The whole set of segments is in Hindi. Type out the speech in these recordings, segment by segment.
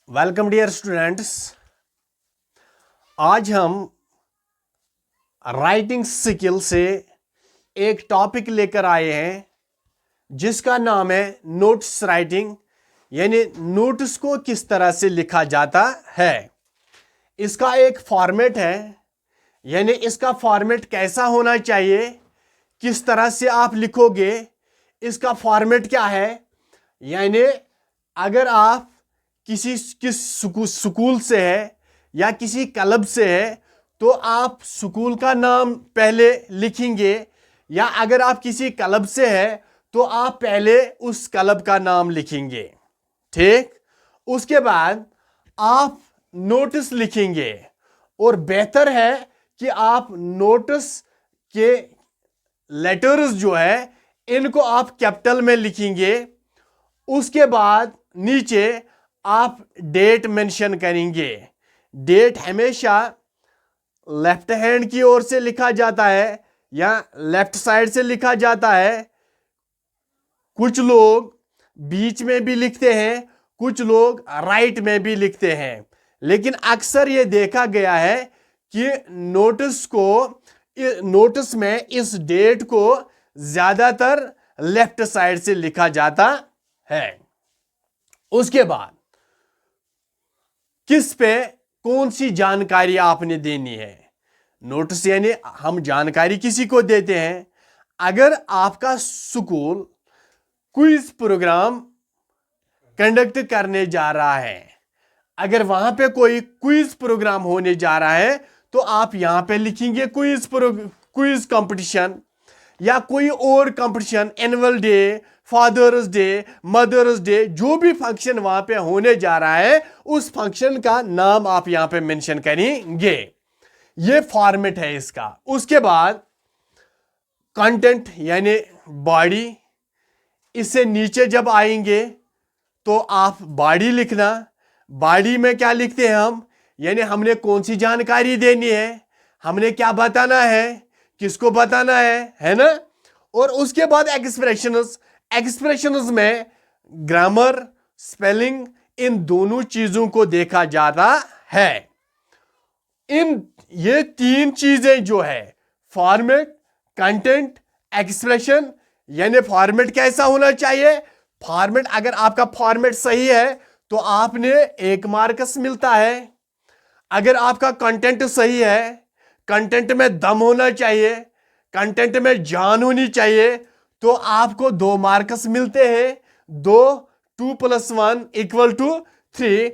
Welcome dear students. आज हम राइटिंग स्किल से एक टॉपिक लेकर आए हैं जिसका नाम है नोट्स राइटिंग, यानी नोट्स को किस तरह से लिखा जाता है। इसका एक फॉर्मेट है, यानी इसका फॉर्मेट कैसा होना चाहिए, किस तरह से आप लिखोगे, इसका फॉर्मेट क्या है। यानी अगर आप किस स्कूल से है या किसी क्लब से है तो आप स्कूल का नाम पहले लिखेंगे, या अगर आप किसी क्लब से है तो आप पहले उस क्लब का नाम लिखेंगे। ठीक, उसके बाद आप नोटिस लिखेंगे, और बेहतर है कि आप नोटिस के लेटर्स जो है इनको आप कैपिटल में लिखेंगे। उसके बाद नीचे आप डेट मेंशन करेंगे। डेट हमेशा लेफ्ट हैंड की ओर से लिखा जाता है या लेफ्ट साइड से लिखा जाता है। कुछ लोग बीच में भी लिखते हैं, कुछ लोग राइट में भी लिखते हैं, लेकिन अक्सर यह देखा गया है कि नोटिस में इस डेट को ज्यादातर लेफ्ट साइड से लिखा जाता है। उसके बाद किस पे कौन सी जानकारी आपने देनी है। नोटिस यानी हम जानकारी किसी को देते हैं। अगर आपका स्कूल क्विज प्रोग्राम कंडक्ट करने जा रहा है, अगर वहां पे कोई क्विज प्रोग्राम होने जा रहा है तो आप यहां पे लिखेंगे क्विज कंपटीशन, या कोई और competition, annual day, father's day, mother's day, जो भी फंक्शन वहां पे होने जा रहा है उस फंक्शन का नाम आप यहां पे मेंशन करेंगे। ये फॉर्मेट है इसका। उसके बाद कंटेंट यानी बॉडी, इससे नीचे जब आएंगे तो आप बॉडी लिखना। बॉडी में क्या लिखते हैं हम, यानी हमने कौन सी जानकारी देनी है, हमने क्या बताना है, किसको बताना है ना। और उसके बाद एक्सप्रेशंस में ग्रामर, स्पेलिंग, इन दोनों चीजों को देखा जाता है। ये तीन चीजें जो है, फॉर्मेट, कंटेंट, एक्सप्रेशन, यानी फॉर्मेट कैसा होना चाहिए। फॉर्मेट, अगर आपका फॉर्मेट सही है तो आपने 1 मार्क्स मिलता है। अगर आपका कंटेंट सही है, कंटेंट में दम होना चाहिए, कंटेंट में जान होनी चाहिए, तो आपको 2 मार्क्स मिलते हैं। 2 + 1 = 3,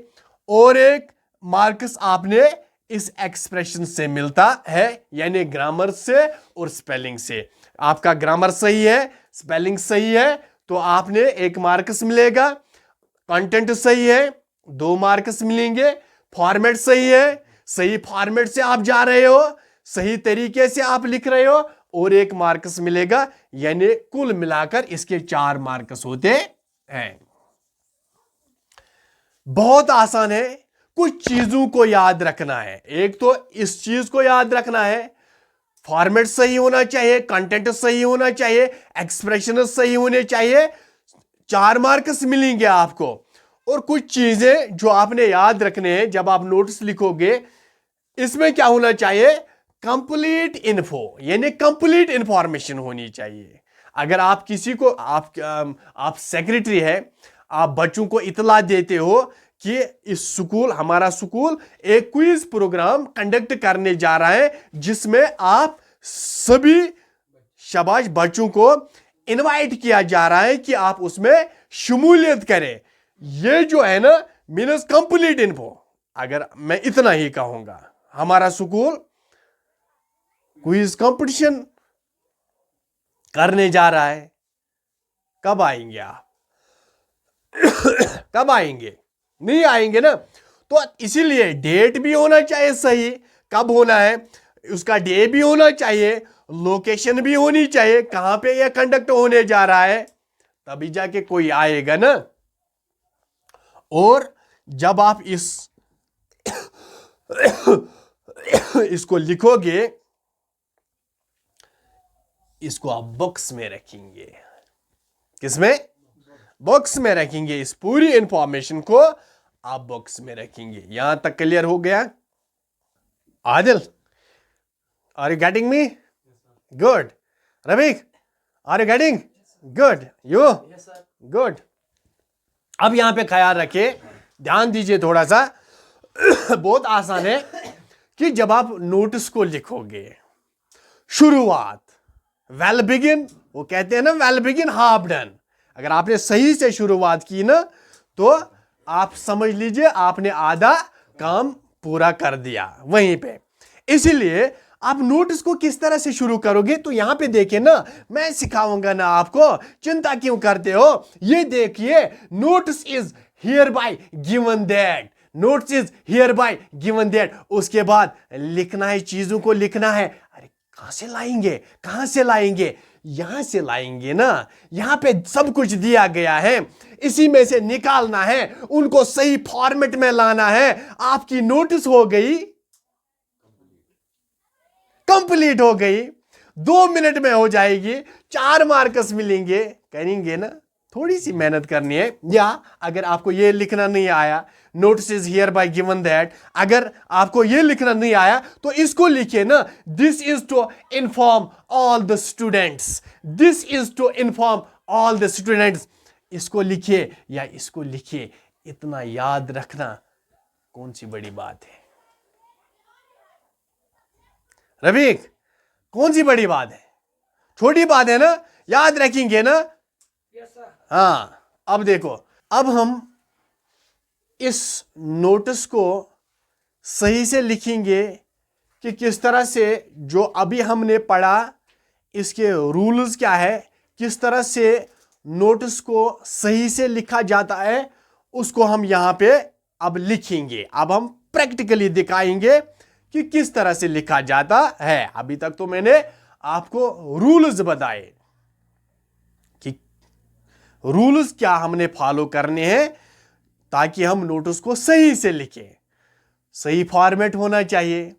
और 1 मार्क्स आपने इस एक्सप्रेशन से मिलता है, यानी ग्रामर से और स्पेलिंग से। आपका ग्रामर सही है, स्पेलिंग सही है तो आपने 1 मार्क्स मिलेगा। कंटेंट सही है 2 मार्क्स मिलेंगे। फॉर्मेट सही है, सही फॉर्मेट से आप जा रहे हो, सही तरीके से आप लिख रहे हो, और 1 मार्क्स मिलेगा। यानी कुल मिलाकर इसके 4 मार्क्स होते हैं। बहुत आसान है। कुछ चीजों को याद रखना है। एक तो इस चीज को याद रखना है, फॉर्मेट सही होना चाहिए, कंटेंट सही होना चाहिए, एक्सप्रेशन सही होने चाहिए, 4 मार्क्स मिलेंगे आपको। और कुछ चीजें जो आपने याद रखने हैं जब आप नोट्स लिखोगे, इसमें क्या होना चाहिए, कंप्लीट इन्फो, यानी कंप्लीट इंफॉर्मेशन होनी चाहिए। अगर आप किसी को, आप सेक्रेटरी है, आप बच्चों को इतला देते हो कि हमारा स्कूल एक क्विज प्रोग्राम कंडक्ट करने जा रहा है जिसमें आप सभी शाबाश बच्चों को इनवाइट किया जा रहा है कि आप उसमें शमूलियत करें। ये जो है ना, मीन्स कंप्लीट इन्फो। अगर मैं इतना ही कहूंगा, हमारा स्कूल क्विज कंपटीशन करने जा रहा है, कब आएंगे आप? कब आएंगे? नहीं आएंगे ना। तो इसीलिए डेट भी होना चाहिए सही, कब होना है उसका डे भी होना चाहिए, लोकेशन भी होनी चाहिए, कहां पे यह कंडक्ट होने जा रहा है, तभी जाके कोई आएगा ना। और जब आप इसको लिखोगे, इसको आप बॉक्स में रखेंगे। किसमें? बॉक्स में रखेंगे। इस पूरी इंफॉर्मेशन को आप बॉक्स में रखेंगे। यहां तक क्लियर हो गया? Adil, are you getting me? Good. Raveek, are you getting? Good. You? Good. अब यहां पे ख्याल रखिए, ध्यान दीजिए थोड़ा सा। बहुत आसान है कि जब आप नोटिस को लिखोगे, शुरुआत, वेल बिगिन, वो कहते हैं ना वेल बिगिन हाफ डन, अगर आपने सही से शुरुआत की ना तो आप समझ लीजिए आपने आधा काम पूरा कर दिया वहीं पे। इसीलिए आप नोटिस को किस तरह से शुरू करोगे, तो यहां पे देखिए ना, मैं सिखाऊंगा ना आपको, चिंता क्यों करते हो। ये देखिए, notice is here bye given that, notes is here bye given that. उसके बाद लिखना है, चीजों को लिखना है। अरे कहां से लाएंगे, कहां से लाएंगे? यहां से लाएंगे ना, यहां पे सब कुछ दिया गया है, इसी में से निकालना है, उनको सही फॉर्मेट में लाना है। आपकी नोटिस हो गई, कंप्लीट हो गई, 2 मिनट में हो जाएगी, 4 मार्क्स मिलेंगे। करेंगे ना, थोड़ी सी मेहनत करनी है। या अगर आपको ये लिखना नहीं आया, notice is here bye given that, अगर आपको ये लिखना नहीं आया तो इसको लिखिए ना, this is to inform all the students, this is to inform all the students. इसको लिखिए या इसको लिखिए। इतना याद रखना कौन सी बड़ी बात है रवीक, कौन सी बड़ी बात है? छोटी बात है ना, याद रखेंगे ना। हाँ, अब देखो, अब हम इस नोटिस को सही से लिखेंगे कि किस तरह से, जो अभी हमने पढ़ा इसके रूल्स क्या है, किस तरह से नोटिस को सही से लिखा जाता है, उसको हम यहां पे अब लिखेंगे। अब हम प्रैक्टिकली दिखाएंगे कि किस तरह से लिखा जाता है। अभी तक तो मैंने आपको रूल्स बताए कि रूल्स क्या हमने फॉलो करने हैं ताकि हम नोटिस को सही से लिखें। सही फॉर्मेट होना चाहिए,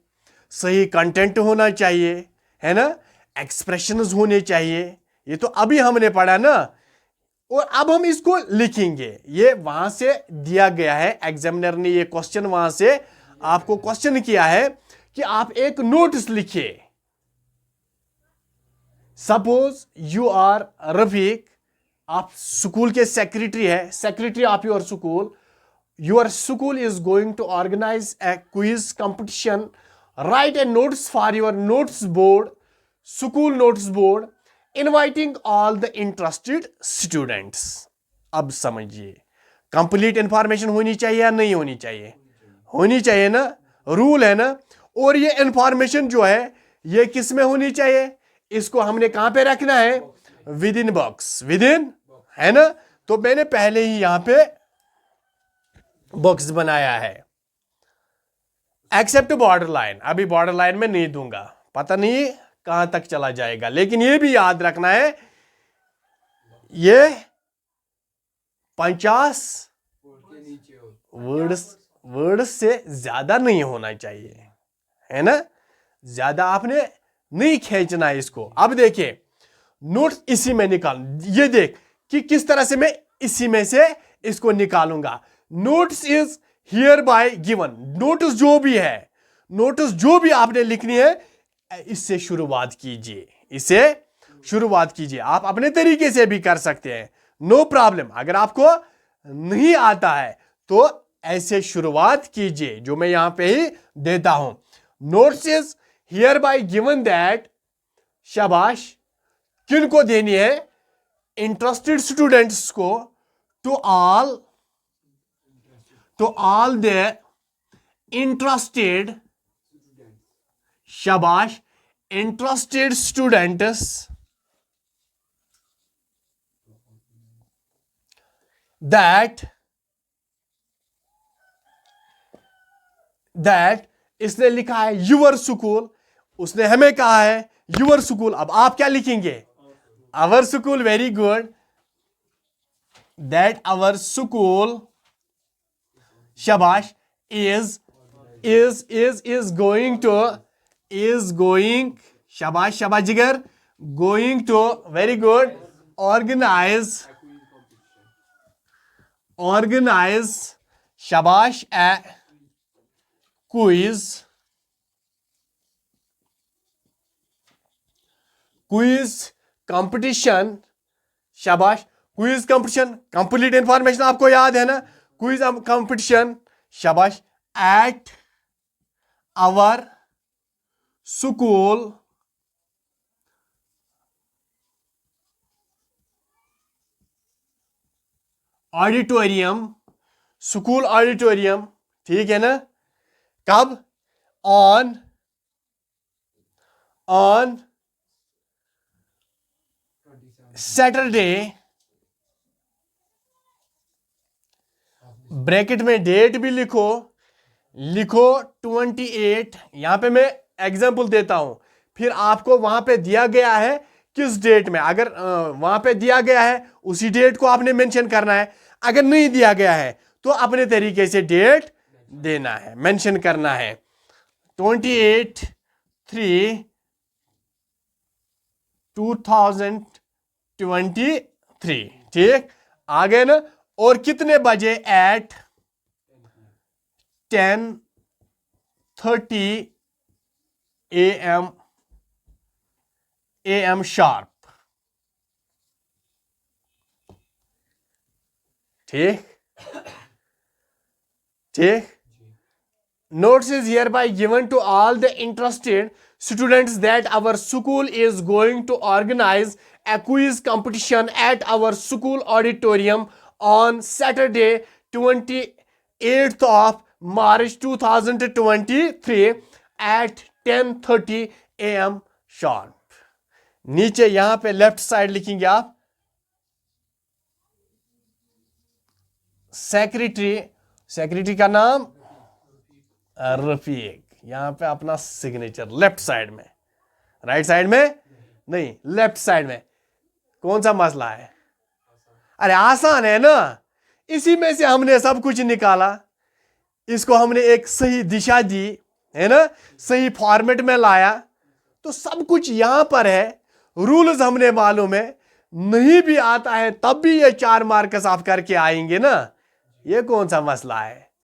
सही कंटेंट होना चाहिए, है ना, एक्सप्रेशंस होने चाहिए। ये तो अभी हमने पढ़ा ना, और अब हम इसको लिखेंगे। ये वहां से दिया गया है, एग्जामिनर ने ये क्वेश्चन वहां से आपको क्वेश्चन किया है कि आप एक नोटिस लिखिए। सपोज यू आर रफीक, आप स्कूल के सेक्रेटरी है, secretary of your school, your school is going to organize a quiz competition, write a notes for your notes board, school notes board, inviting all the interested students. अब समझिए, कंप्लीट इंफॉर्मेशन होनी चाहिए या नहीं होनी चाहिए? होनी चाहिए ना, रूल है ना। और ये इंफॉर्मेशन जो है ये किस में होनी चाहिए? इसको हमने कहां पे रखना है? With in box, with in, है ना। तो मैंने पहले ही यहां पे बॉक्स बनाया है, एक्सेप्ट बॉर्डर लाइन। अभी बॉर्डर लाइन में नहीं दूंगा, पता नहीं कहां तक चला जाएगा, लेकिन ये भी याद रखना है, ये 50 वर्ड्स से ज्यादा नहीं होना चाहिए, है ना। ज्यादा आपने नहीं खींचना है इसको। अब देखिए, नोट्स इसी में निकाल, ये देख कि किस तरह से मैं इसी में से इसको निकालूंगा। Notes is here bye given, notice जो भी है, नोटिस जो भी आपने लिखनी है, इससे शुरुआत कीजिए, इससे शुरुआत कीजिए। आप अपने तरीके से भी कर सकते हैं, नो प्रॉब्लम। अगर आपको नहीं आता है तो ऐसे शुरुआत कीजिए, जो मैं यहां पे ही देता हूं। Notes is here bye given that, शाबाश, किनको देनी है? इंटरेस्टेड स्टूडेंट्स को, टू ऑल द इंटरेस्टेड, शाबाश, इंटरेस्टेड स्टूडेंट्स दैट इसने लिखा है यूर स्कूल, उसने हमें कहा है यूर स्कूल। अब आप क्या लिखेंगे? Our school, very good, that our school, शाबाश, इज गोइंग, शाबाश शाबाश जिगर, going to, very good, organise शाबाश, ए क्विज, क्विज कंपटीशन, शाबाश, क्विज कंपटीशन, कंप्लीट इंफॉर्मेशन आपको याद है ना, क्विज कंपटीशन, शाबाश, at our school auditorium, school auditorium, ठीक है ना, कब, ऑन सैटरडे, ब्रैकेट में डेट भी लिखो 28, यहां पे मैं एग्जांपल देता हूं, फिर आपको वहां पे दिया गया है किस डेट में, अगर वहां पे दिया गया है उसी डेट को आपने मेंशन करना है, अगर नहीं दिया गया है तो अपने तरीके से डेट देना है, मेंशन करना है। 28/3/2023, ठीक, आ गए ना। और कितने बजे, एट 10:30 AM शार्प, ठीक ठीक। Notice is hereby given to all the interested students that our school is going to organize a quiz competition at our school auditorium on Saturday 28th of March 2023 at 10:30 AM sharp। नीचे यहां पे लेफ्ट साइड लिखेंगे आप सेक्रेटरी का नाम रफीक, यहां पे अपना सिग्नेचर लेफ्ट साइड में, राइट साइड में नहीं, लेफ्ट साइड में। कौन सा मसला है, अरे आसान है ना, इसी में से हमने सब कुछ निकाला, इसको हमने एक सही दिशा दी है ना, सही फॉर्मेट में लाया, तो सब कुछ यहां पर है, रूल्स हमने मालूम है, नहीं भी आता है तब भी ये 4 मार्क्स आप करके आएंगे ना, ये कौन सा मसला है।